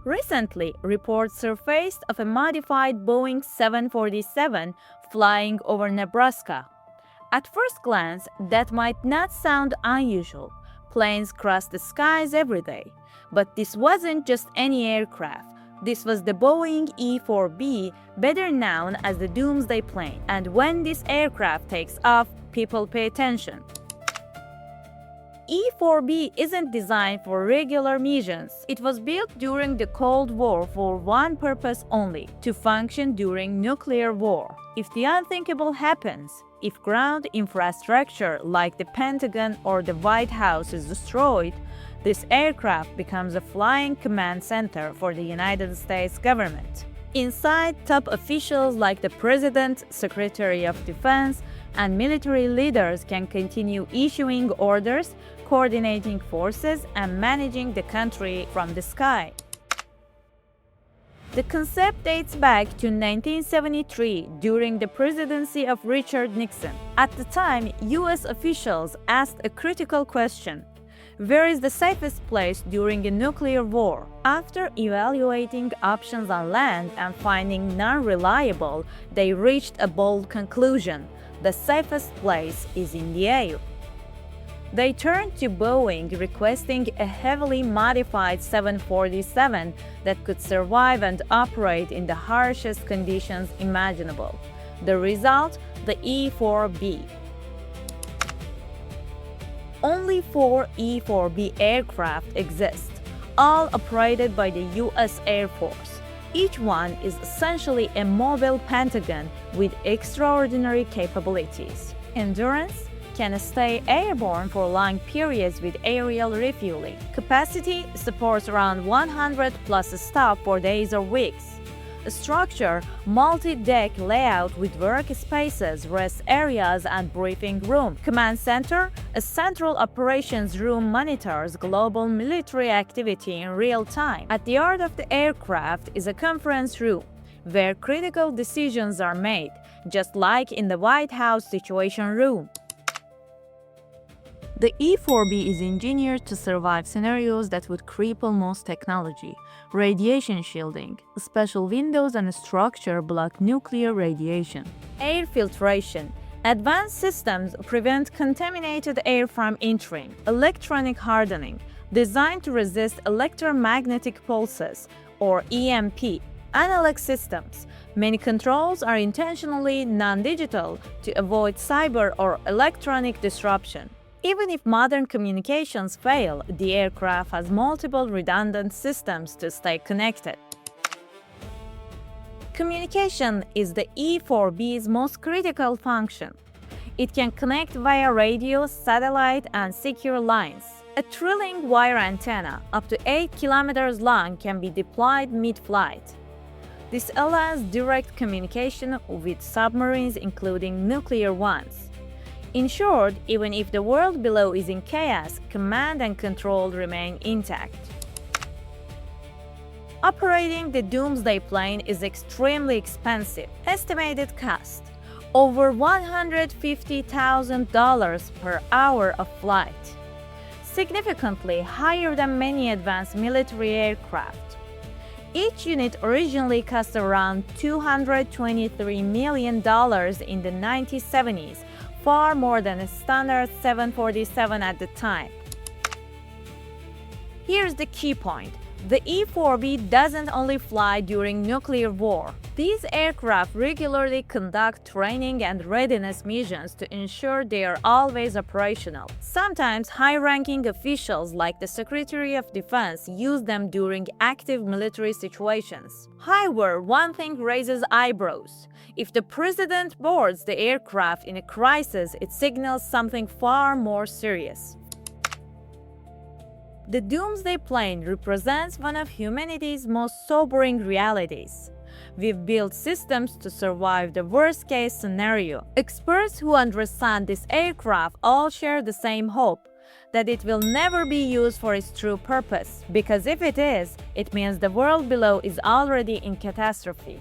Recently, reports surfaced of a modified Boeing 747 flying over Nebraska. At first glance, that might not sound unusual. Planes cross the skies every day. But this wasn't just any aircraft. This was the Boeing E-4B, better known as the Doomsday Plane. And when this aircraft takes off, people pay attention. E-4B isn't designed for regular missions. It was built during the Cold War for one purpose only: to function during nuclear war. If the unthinkable happens, if ground infrastructure like the Pentagon or the White House is destroyed, this aircraft becomes a flying command center for the United States government. Inside, top officials like the President, Secretary of Defense, and military leaders can continue issuing orders, coordinating forces, and managing the country from the sky. The concept dates back to 1973 during the presidency of Richard Nixon. At the time, U.S. officials asked a critical question: where is the safest place during a nuclear war? After evaluating options on land and finding none reliable, they reached a bold conclusion: the safest place is in the air. They turned to Boeing, requesting a heavily modified 747 that could survive and operate in the harshest conditions imaginable. The result? The E-4B. Only 4 E-4B aircraft exist, all operated by the U.S. Air Force. Each one is essentially a mobile Pentagon with extraordinary capabilities. Endurance can stay airborne for long periods with aerial refueling. Capacity supports around 100 plus staff for days or weeks. Structure, multi-deck layout with workspaces, rest areas, and briefing room. Command center, a central operations room monitors global military activity in real time. At the heart of the aircraft is a conference room, where critical decisions are made, just like in the White House Situation Room. The E-4B is engineered to survive scenarios that would cripple most technology. Radiation shielding, special windows and structure block nuclear radiation. Air filtration. Advanced systems prevent contaminated air from entering. Electronic hardening, designed to resist electromagnetic pulses, or EMP. Analog systems. Many controls are intentionally non-digital to avoid cyber or electronic disruption. Even if modern communications fail, the aircraft has multiple redundant systems to stay connected. Communication is the E-4B's most critical function. It can connect via radio, satellite, and secure lines. A trailing wire antenna, up to 8 kilometers long, can be deployed mid-flight. This allows direct communication with submarines, including nuclear ones. In short, even if the world below is in chaos, command and control remain intact. Operating the Doomsday Plane is extremely expensive. Estimated cost: over $150,000 per hour of flight, significantly higher than many advanced military aircraft. Each unit originally cost around $223 million in the 1970s, far more than a standard 747 at the time. Here's the key point: the E-4B doesn't only fly during nuclear war. These aircraft regularly conduct training and readiness missions to ensure they are always operational. Sometimes high-ranking officials like the Secretary of Defense use them during active military situations. However, one thing raises eyebrows. If the president boards the aircraft in a crisis, it signals something far more serious. The Doomsday Plane represents one of humanity's most sobering realities. We've built systems to survive the worst-case scenario. Experts who understand this aircraft all share the same hope: that it will never be used for its true purpose. Because if it is, it means the world below is already in catastrophe.